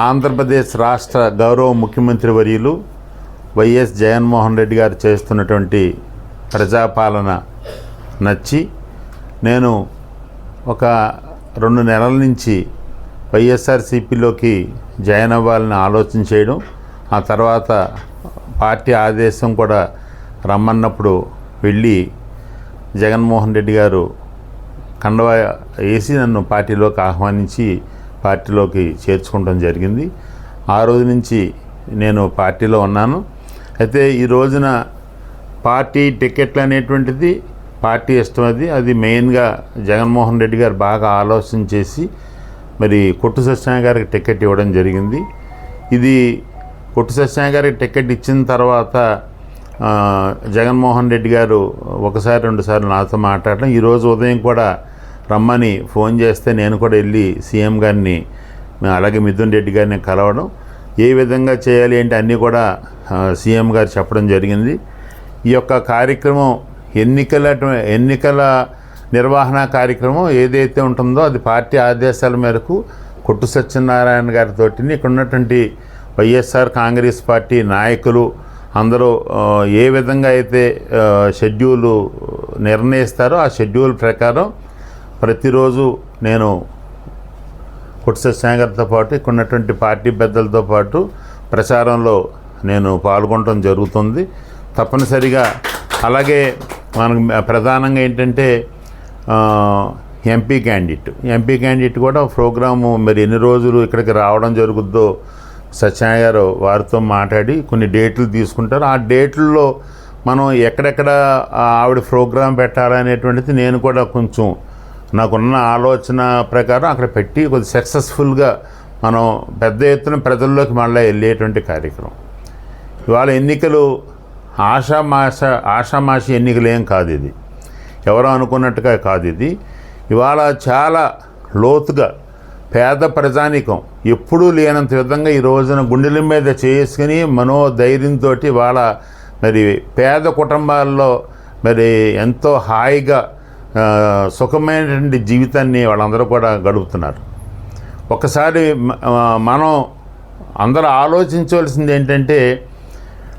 ఆంధ్రప్రదేశ్ రాష్ట్ర గౌరవ ముఖ్యమంత్రి వర్యులు వైఎస్ జగన్మోహన్ రెడ్డి గారు చేస్తున్నటువంటి ప్రజాపాలన నచ్చి నేను ఒక 2 నెలల నుంచి వైఎస్ఆర్సీపీలోకి జాయిన్ అవ్వాలని ఆలోచన చేయడం, ఆ తర్వాత పార్టీ ఆదేశం కూడా రమ్మన్నప్పుడు వెళ్ళి జగన్మోహన్ రెడ్డి గారు కండవా వేసి నన్ను పార్టీలోకి ఆహ్వానించి పార్టీలోకి చేర్చుకోవడం జరిగింది. ఆ రోజు నుంచి నేను పార్టీలో ఉన్నాను. అయితే ఈ రోజున పార్టీ టికెట్లు అనేటువంటిది పార్టీ ఇష్టం, అది మెయిన్గా జగన్మోహన్ రెడ్డి గారు బాగా ఆలోచన చేసి మరి కొట్టు సత్యనారాయణ గారికి టికెట్ ఇవ్వడం జరిగింది. ఇది కొట్టు సత్యనారాయణ గారికి టికెట్ ఇచ్చిన తర్వాత జగన్మోహన్ రెడ్డి గారు 1-2 సార్లు నాతో మాట్లాడడం, ఈరోజు ఉదయం కూడా రమ్మని ఫోన్ చేస్తే నేను కూడా వెళ్ళి సీఎం గారిని అలాగే మిథున్ రెడ్డి గారిని కలవడం, ఏ విధంగా చేయాలి ఏంటి అన్నీ కూడా సీఎం గారు చెప్పడం జరిగింది. ఈ యొక్క కార్యక్రమం ఎన్నికల నిర్వహణ కార్యక్రమం ఏదైతే ఉంటుందో అది పార్టీ ఆదేశాల మేరకు కొట్టు సత్యనారాయణ గారితో ఇక్కడ ఉన్నటువంటి వైఎస్ఆర్ కాంగ్రెస్ పార్టీ నాయకులు అందరూ ఏ విధంగా అయితే షెడ్యూలు నిర్ణయిస్తారో ఆ షెడ్యూల్ ప్రకారం ప్రతిరోజు నేను కొట్టు సత్యనారాయణ గారితో పాటు ఇక్కడ ఉన్నటువంటి పార్టీ పెద్దలతో పాటు ప్రచారంలో నేను పాల్గొనడం జరుగుతుంది తప్పనిసరిగా. అలాగే మనకు ప్రధానంగా ఏంటంటే ఎంపీ క్యాండిడేట్ కూడా ప్రోగ్రాము మరి ఎన్ని రోజులు ఇక్కడికి రావడం జరుగుద్దో సత్యనారాయణ గారు వారితో మాట్లాడి కొన్ని డేట్లు తీసుకుంటారు. ఆ డేట్లలో మనం ఎక్కడెక్కడ ఆవిడ ప్రోగ్రాం పెట్టాలనేటువంటిది నేను కూడా కొంచెం నాకున్న ఆలోచన ప్రకారం అక్కడ పెట్టి కొద్ది సక్సెస్ఫుల్గా మనం పెద్ద ఎత్తున ప్రజల్లోకి మళ్ళీ వెళ్ళేటువంటి కార్యక్రమం. ఇవాళ ఎన్నికలు ఆషామాషి ఎన్నికలు ఏం కాదు, ఇది ఎవరో అనుకున్నట్టుగా కాదు. ఇది ఇవాళ చాలా లోతుగా పేద ప్రజానీకం ఎప్పుడూ లేనంత విధంగా ఈ రోజున గుండెల మీద చేసుకుని మనోధైర్యంతో ఇవాళ మరి పేద కుటుంబాల్లో మరి ఎంతో హాయిగా సుఖమైనటువంటి జీవితాన్ని వాళ్ళందరూ కూడా గడుపుతున్నారు. ఒకసారి మనం అందరూ ఆలోచించవలసింది ఏంటంటే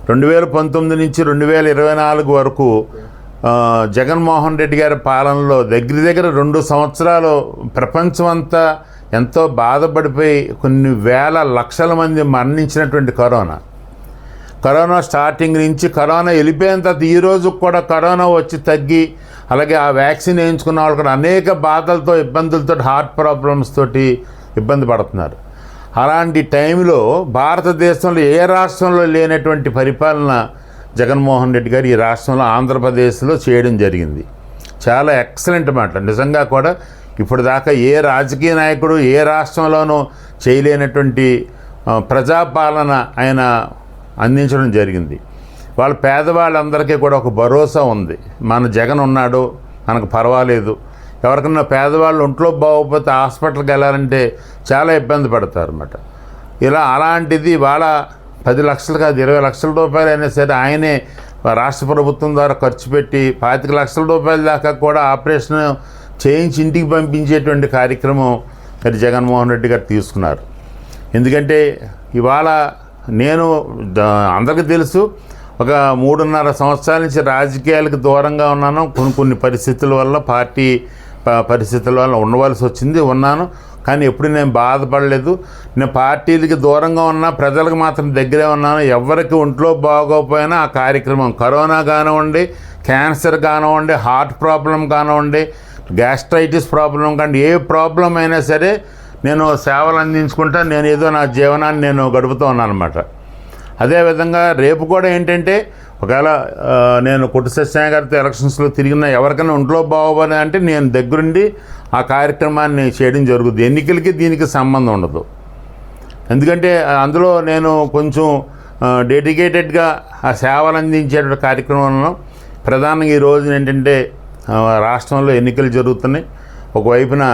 2019 నుంచి 2024 వరకు జగన్మోహన్ రెడ్డి గారి పాలనలో దగ్గర 2 సంవత్సరాలు ప్రపంచం అంతా ఎంతో బాధపడిపోయి కొన్ని వేల లక్షల మంది మరణించినటువంటి కరోనా స్టార్టింగ్ నుంచి కరోనా వెళ్ళిపోయిన తర్వాత ఈ రోజు కూడా కరోనా వచ్చి తగ్గి అలాగే ఆ వ్యాక్సిన్ వేయించుకున్న వాళ్ళు కూడా అనేక బాధలతో ఇబ్బందులతో హార్ట్ ప్రాబ్లమ్స్ తోటి ఇబ్బంది పడుతున్నారు. అలాంటి టైంలో భారతదేశంలో ఏ రాష్ట్రంలో లేనటువంటి పరిపాలన జగన్మోహన్ రెడ్డి గారు ఈ రాష్ట్రంలో ఆంధ్రప్రదేశ్లో చేయడం జరిగింది. చాలా ఎక్సలెంట్ మాట. నిజంగా కూడా ఇప్పుడు దాకా ఏ రాజకీయ నాయకుడు ఏ రాష్ట్రంలోనూ చేయలేనటువంటి ప్రజాపాలన ఆయన అందించడం జరిగింది. వాళ్ళ పేదవాళ్ళందరికీ కూడా ఒక భరోసా ఉంది, మన జగన్ ఉన్నాడు మనకు పర్వాలేదు. ఎవరికన్నా పేదవాళ్ళు ఒంట్లో బాగోకపోతే హాస్పిటల్కి వెళ్ళాలంటే చాలా ఇబ్బంది పడతారు అన్నమాట. అలాంటిది వాళ్ళ 10 లక్షలు కాదు 20 లక్షల రూపాయలు అయినా సరే ఆయనే రాష్ట్ర ప్రభుత్వం ద్వారా ఖర్చు పెట్టి 25 లక్షల రూపాయల దాకా కూడా ఆపరేషన్ చేయించి ఇంటికి పంపించేటువంటి కార్యక్రమం మరి జగన్మోహన్ రెడ్డి గారు తీసుకున్నారు. ఎందుకంటే ఇవాళ నేను అందరికీ తెలుసు ఒక 3.5 సంవత్సరాల నుంచి రాజకీయాలకు దూరంగా ఉన్నాను. కొన్ని పరిస్థితుల వల్ల పార్టీ పరిస్థితుల వల్ల ఉండవలసి ఉన్నాను. కానీ ఎప్పుడు నేను బాధపడలేదు. నేను పార్టీలకి దూరంగా ఉన్నా ప్రజలకు మాత్రం దగ్గరే ఉన్నాను. ఎవరికి ఒంట్లో బాగోకపోయినా ఆ కార్యక్రమం కరోనా కానివ్వండి, క్యాన్సర్ కానివ్వండి, హార్ట్ ప్రాబ్లం కానివ్వండి, గ్యాస్ట్రైటిస్ ప్రాబ్లం కానీ ఏ ప్రాబ్లం అయినా సరే నేను సేవలు అందించుకుంటా. నేను ఏదో నా జీవనాన్ని నేను గడుపుతూ ఉన్నాను అన్నమాట. అదేవిధంగా రేపు కూడా ఏంటంటే ఒకవేళ నేను కొట్టు సత్యనారాయణ గారితో ఎలక్షన్స్లో తిరిగిన ఎవరికైనా ఒంట్లో బాగోవాలి అంటే నేను దగ్గరుండి ఆ కార్యక్రమాన్ని చేయడం జరుగుతుంది. ఎన్నికలకి దీనికి సంబంధం ఉండదు. ఎందుకంటే అందులో నేను కొంచెం డెడికేటెడ్గా ఆ సేవలు అందించేటువంటి కార్యక్రమంలో ప్రధానంగా ఈ రోజు ఏంటంటే రాష్ట్రంలో ఎన్నికలు జరుగుతున్నాయి. ఒకవైపున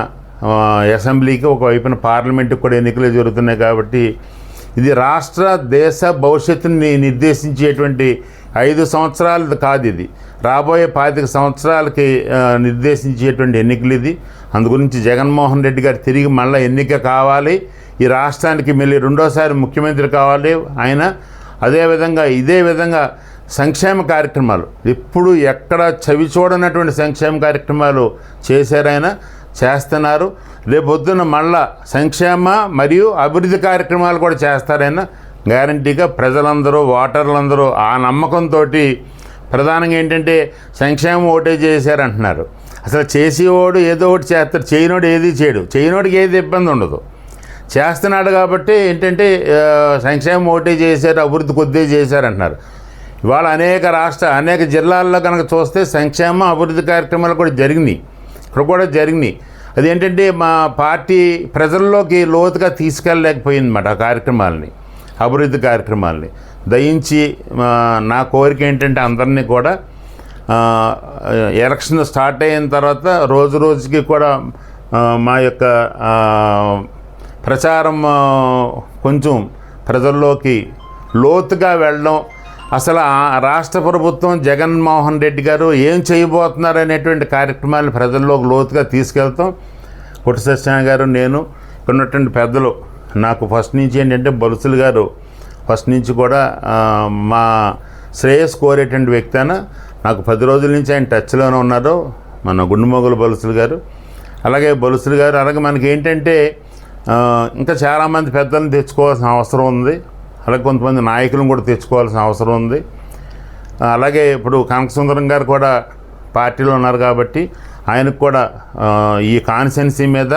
అసెంబ్లీకి ఒకవైపున పార్లమెంటుకి కూడా ఎన్నికలు జరుగుతున్నాయి. కాబట్టి ఇది రాష్ట్ర దేశ భవిష్యత్తుని నిర్దేశించేటువంటి 5 సంవత్సరాలది కాదు ఇది, రాబోయే 25 సంవత్సరాలకి నిర్దేశించేటువంటి ఎన్నికలు ఇది. అందుగురించి జగన్మోహన్ రెడ్డి గారు తిరిగి మళ్ళీ ఎన్నిక కావాలి, ఈ రాష్ట్రానికి మళ్ళీ రెండోసారి ముఖ్యమంత్రి కావాలి ఆయన. అదేవిధంగా ఇదే విధంగా సంక్షేమ కార్యక్రమాలు ఇప్పుడు ఎక్కడ చవి చూడనటువంటి సంక్షేమ కార్యక్రమాలు చేశారాయన, చేస్తున్నారు. రేపొద్దున మళ్ళా సంక్షేమ మరియు అభివృద్ధి కార్యక్రమాలు కూడా చేస్తారైనా గ్యారంటీగా. ప్రజలందరూ ఓటర్లందరూ ఆ నమ్మకంతో, ప్రధానంగా ఏంటంటే సంక్షేమం ఓటే చేశారంటున్నారు. అసలు చేసేవాడు ఏదో ఒకటి చేస్తాడు, చేయనోడు ఏది చేయడు, చేయనోడికి ఏది ఇబ్బంది ఉండదు. చేస్తున్నాడు కాబట్టి ఏంటంటే సంక్షేమం ఓటే చేశారు, అభివృద్ధి కొద్దిగా చేశారంటున్నారు. ఇవాళ అనేక జిల్లాల్లో కనుక చూస్తే సంక్షేమ అభివృద్ధి కార్యక్రమాలు కూడా జరిగినాయి, ఇక్కడ కూడా జరిగినాయి. అదేంటంటే మా పార్టీ ప్రజల్లోకి లోతుగా తీసుకెళ్ళలేకపోయిందన్నమాట ఆ కార్యక్రమాలని, అభివృద్ధి కార్యక్రమాలని. దయించి నా కోరిక ఏంటంటే అందరినీ కూడా ఎలక్షన్ స్టార్ట్ అయిన తర్వాత రోజు రోజుకి కూడా మా యొక్క ప్రచారం కొంచెం ప్రజల్లోకి లోతుగా వెళ్ళడం, అసలు రాష్ట్ర ప్రభుత్వం జగన్మోహన్ రెడ్డి గారు ఏం చేయబోతున్నారు అనేటువంటి కార్యక్రమాలను ప్రజల్లోకి లోతుగా తీసుకెళ్తాం. పుట్ట సత్యనారాయణ గారు, నేను, ఇక్కడ ఉన్నటువంటి పెద్దలు, నాకు ఫస్ట్ నుంచి ఏంటంటే బొలుసులు గారు ఫస్ట్ నుంచి కూడా మా శ్రేయస్ కోరేటువంటి వ్యక్తి అయినా నాకు 10 రోజుల నుంచి ఆయన టచ్లోనే ఉన్నారు, మన గుండుమొగలు బొలుసులు గారు. అలాగే బొలుసులు గారు, అలాగే మనకి ఏంటంటే ఇంకా చాలామంది పెద్దలను తెచ్చుకోవాల్సిన అవసరం ఉంది, అలాగే కొంతమంది నాయకులను కూడా తెచ్చుకోవాల్సిన అవసరం ఉంది. అలాగే ఇప్పుడు కనకసుందరం గారు కూడా పార్టీలో ఉన్నారు కాబట్టి ఆయనకు కూడా ఈ కాన్స్టిట్యున్సీ మీద